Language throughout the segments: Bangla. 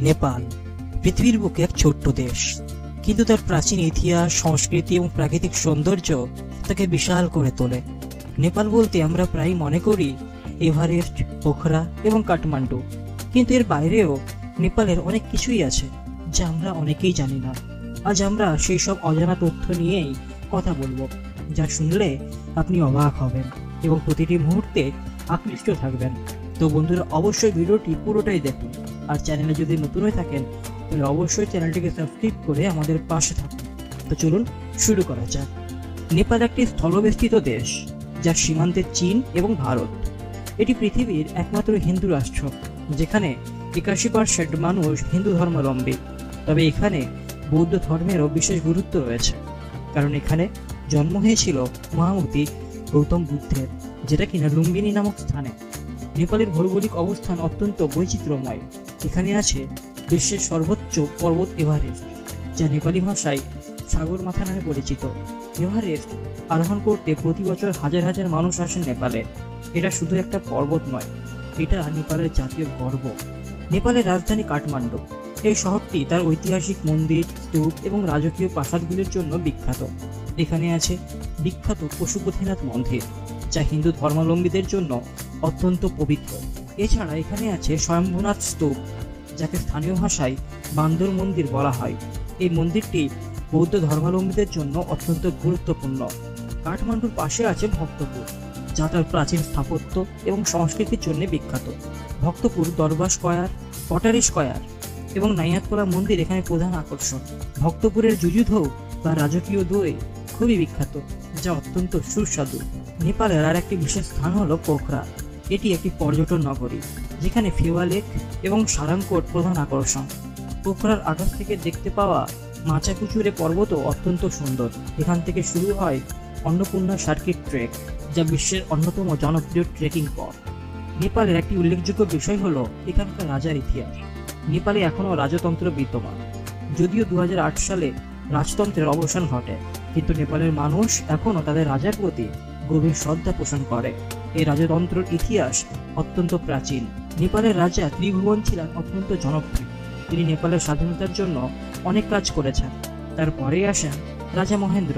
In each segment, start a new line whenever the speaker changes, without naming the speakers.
নেপাল পৃথিবীর বুকে এক ছোট্ট দেশ, কিন্তু তার প্রাচীন ইতিহাস, সংস্কৃতি এবং প্রাকৃতিক সৌন্দর্য তাকে বিশাল করে তোলে। নেপাল বলতে আমরা প্রায় মনে করি এভারেস্ট, পোখরা এবং কাঠমান্ডু, কিন্তু এর বাইরেও নেপালের অনেক কিছুই আছে যা আমরা অনেকেই জানি না। আজ আমরা সেই সব অজানা তথ্য নিয়েই কথা বলবো, যা শুনলে আপনি অবাক হবেন এবং প্রতিটি মুহূর্তে আকৃষ্ট থাকবেন। তো বন্ধুরা, অবশ্যই ভিডিওটি পুরোটাই দেখুন, আর চ্যানেলে যদি নতুন হয়ে থাকেন তাহলে অবশ্যই চ্যানেলটিকে সাবস্ক্রাইব করে আমাদের পাশে থাকুন। তো চলুন শুরু করা যাক। নেপাল একটি স্থলবেষ্টিত দেশ, যার সীমান্তে চীন এবং ভারত। এটি পৃথিবীর একমাত্র হিন্দু রাষ্ট্র, যেখানে 81% মানুষ হিন্দু ধর্মাবলম্বী। তবে এখানে বৌদ্ধ ধর্মেরও বিশেষ গুরুত্ব রয়েছে, কারণ এখানে জন্ম হয়েছিল মহামতি গৌতম বুদ্ধের, যেটা কিনা লুম্বিনী নামক স্থানে। নেপালের ভৌগোলিক অবস্থান অত্যন্ত বৈচিত্র্যময়। এখানে আছে বিশ্বের সর্বোচ্চ পর্বত এভারেস্ট, যা নেপালি ভাষায় সাগর মাথা নামে পরিচিত। এভারেস্ট আরোহণ করতে প্রতি বছর হাজার হাজার মানুষ আসেন নেপালে। এটা শুধু একটা পর্বত নয়, এটা নেপালের জাতীয় গর্ব। নেপালের রাজধানী কাঠমান্ডু। এই শহরটি তার ঐতিহাসিক মন্দির, স্তূপ এবং রাজকীয় প্রাসাদগুলির জন্য বিখ্যাত। এখানে আছে বিখ্যাত পশুপতিনাথ মন্দির, যা হিন্দু ধর্মাবলম্বীদের জন্য অত্যন্ত পবিত্র। এছাড়া এখানে আছে স্বয়ম্ভুনাথ স্তূপ, যাকে স্থানীয় ভাষায় বান্দর মন্দির বলা হয়। এই মন্দিরটি বৌদ্ধ ধর্মাবলম্বীদের জন্য অত্যন্ত গুরুত্বপূর্ণ। কাঠমান্ডুর পাশে আছে ভক্তপুর, যা তার প্রাচীন স্থাপত্য এবং সংস্কৃতির জন্য বিখ্যাত। ভক্তপুর দরবার স্কয়ার, পটারি স্কয়ার এবং নাইয়াতকলা মন্দির এখানে প্রধান আকর্ষণ। ভক্তপুরের জুজুধৌ বা রাজকীয় দই খুবই বিখ্যাত, যা অত্যন্ত সুস্বাদু। নেপালের আর একটি বিশেষ স্থান হলো পোখরা। এটি একটি পর্যটন নগরী, যেখানে ফেওয়া লেক এবং সারাংকোট প্রধান আকর্ষণ। পোখরার আকাশ থেকে দেখতে পাওয়া মাচাকুচুরে পর্বতও অত্যন্ত সুন্দর। এখান থেকে শুরু হয় অন্নপূর্ণা সার্কিট ট্রেক, যা বিশ্বের অন্যতম জনপ্রিয় ট্রেকিং পথ। নেপালের একটি উল্লেখযোগ্য বিষয় হলো এখানকার রাজার ইতিহাস। নেপালে এখনও রাজতন্ত্র বিদ্যমান, যদিও 2008 সালে রাজতন্ত্রের অবসান ঘটে, কিন্তু নেপালের মানুষ এখনও তাদের রাজার প্রতি গভীর শ্রদ্ধা পোষণ করে। এই রাজতন্ত্রের ইতিহাস অত্যন্ত প্রাচীন। নেপালের রাজা ত্রিভুবন ছিলেন অত্যন্ত জনপ্রিয়। তিনি নেপালের স্বাধীনতার জন্য অনেক কাজ করেছেন। তারপরেই আসেন রাজা মহেন্দ্র,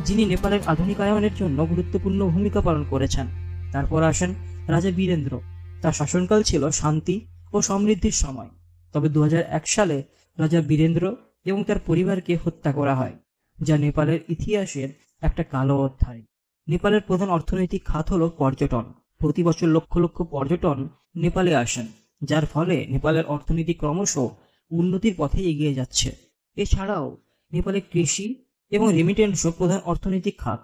যিনি নেপালের আধুনিকায়নের জন্য গুরুত্বপূর্ণ ভূমিকা পালন করেছেন। তারপর আসেন রাজা বীরেন্দ্র। তার শাসনকাল ছিল শান্তি ও সমৃদ্ধির সময়। তবে 2001 সালে রাজা বীরেন্দ্র এবং তার পরিবারকে হত্যা করা হয়, যা নেপালের ইতিহাসের একটা কালো অধ্যায়। নেপালের প্রধান অর্থনৈতিক খাত হলো পর্যটন। প্রতি বছর লক্ষ লক্ষ পর্যটন নেপালে আসেন, যার ফলে নেপালের অর্থনীতি ক্রমশ উন্নতির পথে এগিয়ে যাচ্ছে। এছাড়াও নেপালে কৃষি এবং রেমিটেন্সও প্রধান অর্থনৈতিক খাত।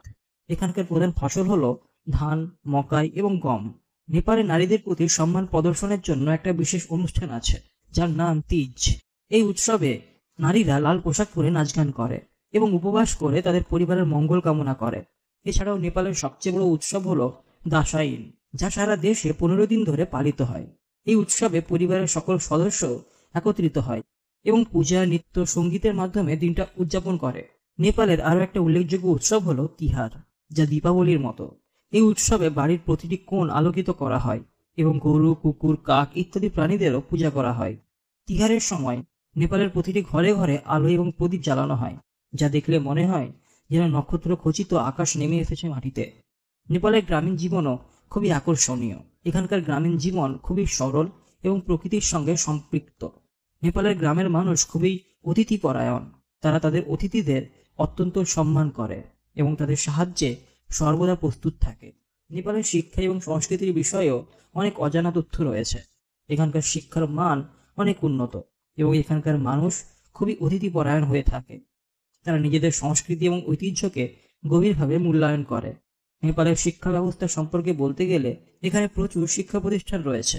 এখানকার প্রধান ফসল হলো ধান, মকাই এবং গম। নেপালে নারীদের প্রতি সম্মান প্রদর্শনের জন্য একটা বিশেষ অনুষ্ঠান আছে, যার নাম তিজ। এই উৎসবে নারীরা লাল পোশাক পরে নাচ গান করে এবং উপবাস করে তাদের পরিবারের মঙ্গল কামনা করে। এছাড়াও নেপালের সবচেয়ে বড় উৎসব হলো দাসাইন, যা সারা দেশে 15 দিন ধরে পালিত হয়। এই উৎসবে পরিবারের সকল সদস্য একত্রিত হয় এবং পূজা, নৃত্য, সঙ্গীতের মাধ্যমে দিনটা উদযাপন করে। নেপালের আরও একটা উল্লেখযোগ্য উৎসব হলো তিহার, যা দীপাবলির মতো। এই উৎসবে বাড়ির প্রতিটি কোণ আলোকিত করা হয় এবং গরু, কুকুর, কাক ইত্যাদি প্রাণীদেরও পূজা করা হয়। তিহারের সময় নেপালের প্রতিটি ঘরে ঘরে আলো এবং প্রদীপ জ্বালানো হয়, যা দেখলে মনে হয় যেন নক্ষত্র খচিত আকাশ নেমে এসেছে মাটিতে। নেপালের গ্রামীণ জীবনও খুবই আকর্ষণীয়। এখানকার গ্রামীণ জীবন খুবই সরল এবং প্রকৃতির সঙ্গে সম্পৃক্ত। নেপালের গ্রামের মানুষ খুবই অতিথিপরায়ণ। তারা তাদের অতিথিদের অত্যন্ত সম্মান করে এবং তাদের সাহায্যে সর্বদা প্রস্তুত থাকে। নেপালের শিক্ষা এবং সংস্কৃতির বিষয়েও অনেক অজানা তথ্য রয়েছে। এখানকার শিক্ষার মান অনেক উন্নত এবং এখানকার মানুষ খুবই অতিথিপরায়ণ হয়ে থাকে। তারা নিজেদের সংস্কৃতি এবং ঐতিহ্যকে গভীরভাবে মূল্যায়ন করে। নেপালের শিক্ষা ব্যবস্থা সম্পর্কে বলতে গেলে এখানে প্রচুর শিক্ষা প্রতিষ্ঠান রয়েছে,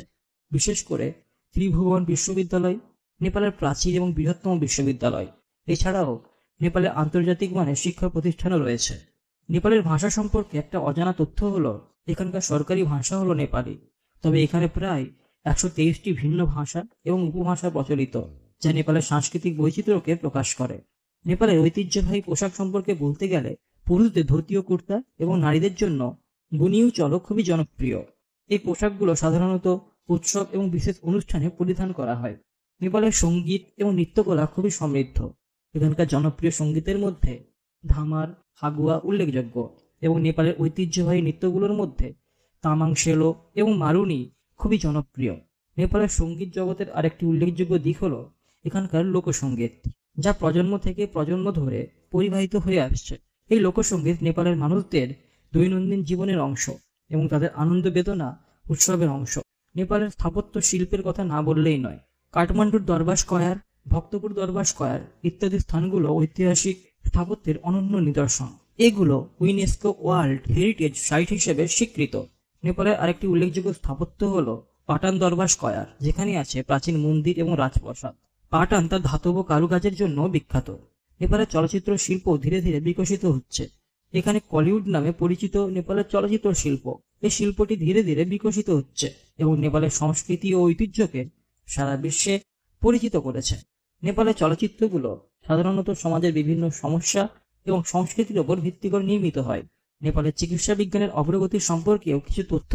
বিশেষ করে ত্রিভুবন বিশ্ববিদ্যালয়, নেপালের প্রাচীন এবং বৃহত্তম বিশ্ববিদ্যালয়। এছাড়াও নেপালে আন্তর্জাতিক মানের শিক্ষা প্রতিষ্ঠানও রয়েছে। নেপালের ভাষা সম্পর্কে একটা অজানা তথ্য হলো এখানকার সরকারি ভাষা হলো নেপালি। তবে এখানে প্রায় 123টি ভিন্ন ভাষা এবং উপভাষা প্রচলিত, যা নেপালের সাংস্কৃতিক বৈচিত্র্যকে প্রকাশ করে। নেপালের ঐতিহ্যবাহী পোশাক সম্পর্কে বলতে গেলে পুরুষদের ধুতি ও কুর্তা এবং নারীদের জন্য বুনিউ চলো খুবই জনপ্রিয়। এই পোশাকগুলো সাধারণত উৎসব এবং বিশেষ অনুষ্ঠানে পরিধান করা হয়। নেপালের সঙ্গীত এবং নৃত্যকলা খুবই সমৃদ্ধ। এখানকার জনপ্রিয় সঙ্গীতের মধ্যে ধামার, ফাগুয়া উল্লেখযোগ্য এবং নেপালের ঐতিহ্যবাহী নৃত্যগুলোর মধ্যে তামাং সেলো এবং মারুনি খুবই জনপ্রিয়। নেপালের সঙ্গীত জগতের আরেকটি উল্লেখযোগ্য দিক হলো এখানকার লোকসঙ্গীত, যা প্রজন্ম থেকে প্রজন্ম ধরে পরিবাহিত হয়ে আসছে। এই লোকসঙ্গীত নেপালের মানুষদের দৈনন্দিন জীবনের অংশ এবং তাদের আনন্দ বেদনা উৎসবের অংশ। নেপালের স্থাপত্য শিল্পের কথা না বললেই নয়। কাঠমান্ডুর দরবার স্কয়ার, ভক্তপুর দরবার স্কয়ার ইত্যাদি স্থানগুলো ঐতিহাসিক স্থাপত্যের অনন্য নিদর্শন। এগুলো ইউনেস্কো ওয়ার্ল্ড হেরিটেজ সাইট হিসেবে স্বীকৃত। নেপালের আরেকটি উল্লেখযোগ্য স্থাপত্য হলো পাটান দরবার স্কয়ার, যেখানে আছে প্রাচীন মন্দির এবং রাজপ্রাসাদ। পাটান তার ধাতব কারুকাজের জন্য বিখ্যাত। নেপালের চলচ্চিত্র শিল্প ধীরে ধীরে বিকশিত হচ্ছে। এখানে কলিউড নামে পরিচিত নেপালের চলচ্চিত্র শিল্প, এই শিল্পটি ধীরে ধীরে বিকশিত হচ্ছে এবং নেপালের সংস্কৃতি ও ঐতিহ্যকে সারা বিশ্বে পরিচিত করেছে। নেপালের চলচ্চিত্রগুলো সাধারণত সমাজের বিভিন্ন সমস্যা এবং সংস্কৃতির ওপর ভিত্তি করে নির্মিত হয়। নেপালের চিকিৎসা বিজ্ঞানের অগ্রগতি সম্পর্কেও কিছু তথ্য